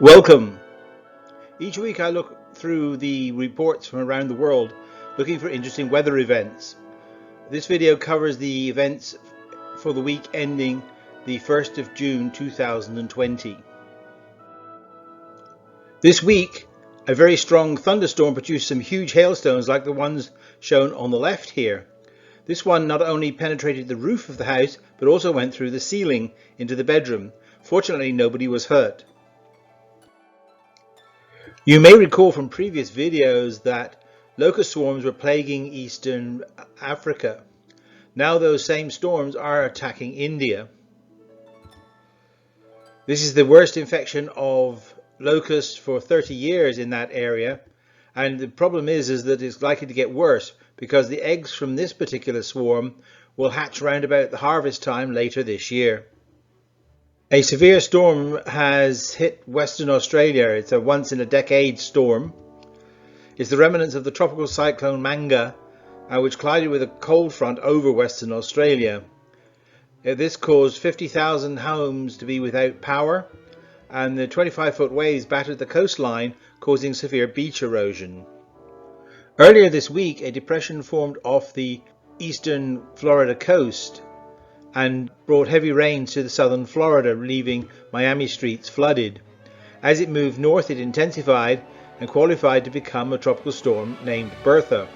Welcome! Each week I look through the reports from around the world looking for interesting weather events. This video covers the events for the week ending the 1st of June 2020. This week a very strong thunderstorm produced some huge hailstones like the ones shown on the left here. This one not only penetrated the roof of the house but also went through the ceiling into the bedroom. Fortunately, nobody was hurt. You may recall from previous videos that locust swarms were plaguing Eastern Africa. Now those same storms are attacking India. This is the worst infection of locusts for 30 years in that area, and the problem is that it's likely to get worse because the eggs from this particular swarm will hatch round about the harvest time later this year. A severe storm has hit Western Australia. It's a once-in-a-decade storm. It's the remnants of the tropical cyclone Manga, which collided with a cold front over Western Australia. This caused 50,000 homes to be without power, and the 25-foot waves battered the coastline, causing severe beach erosion. Earlier this week, a depression formed off the eastern Florida coast and brought heavy rains to the southern Florida, leaving Miami streets flooded. As it moved north, it intensified and qualified to become a tropical storm named BERTHA.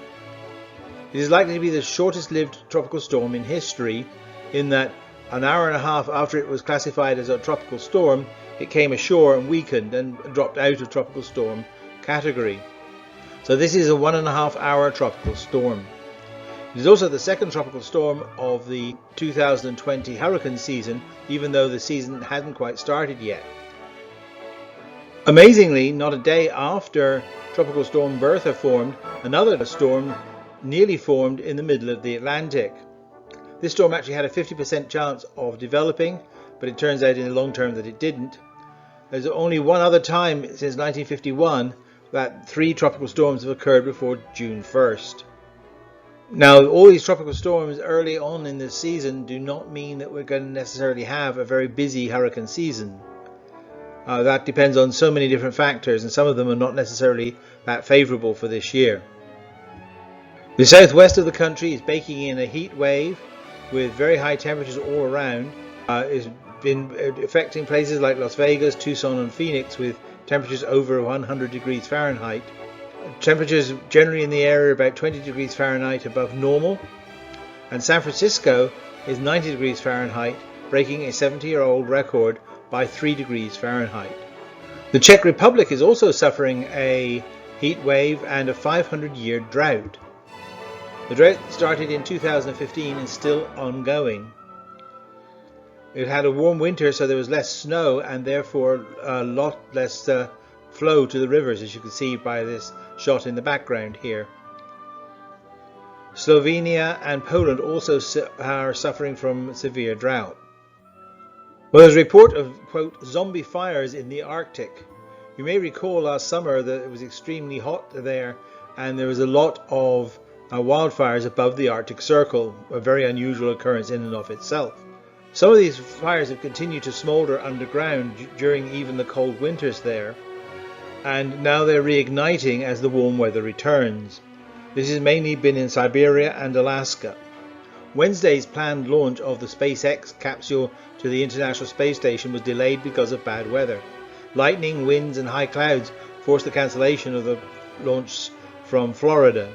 It is likely to be the shortest-lived tropical storm in history, in that an hour and a half after it was classified as a tropical storm, it came ashore and weakened and dropped out of tropical storm category. So this is a 1.5 hour tropical storm. It is also the second tropical storm of the 2020 hurricane season, even though the season hadn't quite started yet. Amazingly, not a day after Tropical Storm Bertha formed, another storm nearly formed in the middle of the Atlantic. This storm actually had a 50% chance of developing, but it turns out in the long term that it didn't. There's only one other time since 1951 that 3 tropical storms have occurred before June 1st. Now, all these tropical storms early on in this season do not mean that we're going to necessarily have a very busy hurricane season. That depends on so many different factors, and some of them are not necessarily that favourable for this year. The southwest of the country is baking in a heat wave with very high temperatures all around. It's been affecting places like Las Vegas, Tucson and Phoenix with temperatures over 100 degrees Fahrenheit. Temperatures generally in the area are about 20 degrees Fahrenheit above normal, and San Francisco is 90 degrees Fahrenheit, breaking a 70-year-old record by 3 degrees Fahrenheit. The Czech Republic is also suffering a heat wave and a 500-year drought. The drought started in 2015 and is still ongoing. It had a warm winter, so there was less snow and therefore a lot less flow to the rivers, as you can see by this shot in the background here. Slovenia and Poland also are suffering from severe drought. Well, there's a report of, quote, zombie fires in the Arctic. You may recall last summer that it was extremely hot there and there was a lot of wildfires above the Arctic Circle, a very unusual occurrence in and of itself. Some of these fires have continued to smoulder underground during even the cold winters there, and now they're reigniting as the warm weather returns. This has mainly been in Siberia and Alaska. Wednesday's planned launch of the SPACEX capsule to the International Space Station was delayed because of bad weather. Lightning, winds and high clouds forced the cancellation of the launch from Florida.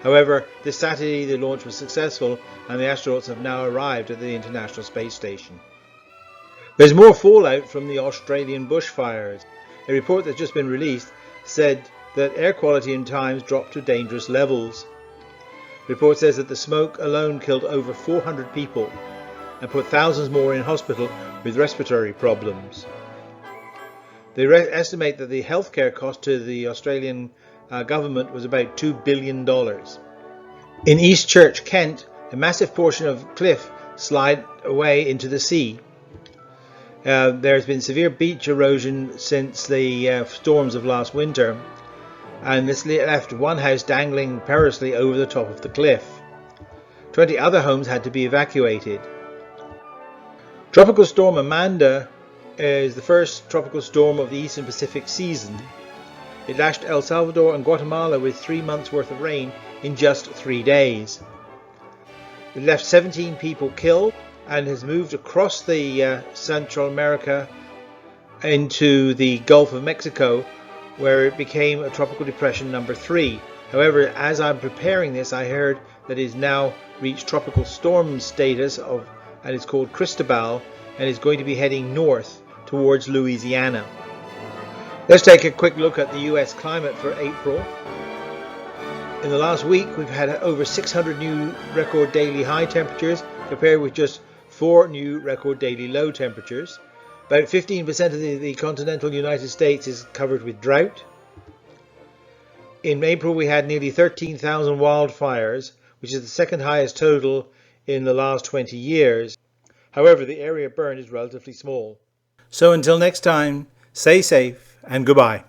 However, this Saturday the launch was successful and the astronauts have now arrived at the International Space Station. There's more fallout from the Australian bushfires. A report that's just been released said that air quality in times dropped to dangerous levels. The report says that the smoke alone killed over 400 people and put thousands more in hospital with respiratory problems. They estimate that the healthcare cost to the Australian government was about $2 billion. In East Church, Kent, a massive portion of cliff slid away into the sea. There's been severe beach erosion since the storms of last winter, and this left one house dangling perilously over the top of the cliff. 20 other homes had to be evacuated. Tropical Storm Amanda is the first tropical storm of the Eastern Pacific season. It lashed El Salvador and Guatemala with 3 months worth of rain in just 3 days. It left 17 people killed and has moved across the Central America into the Gulf of Mexico, where it became a tropical depression number 3. However, as I'm preparing this, I heard that it has now reached tropical storm status and it's called Cristobal, and is going to be heading north towards Louisiana. Let's take a quick look at the US climate for April. In the last week, we've had over 600 new record daily high temperatures, compared with just 4 new record daily low temperatures. About 15% of the continental United States is covered with drought. In April, we had nearly 13,000 wildfires, which is the second highest total in the last 20 years. However, the area burned is relatively small. So until next time, stay safe and goodbye.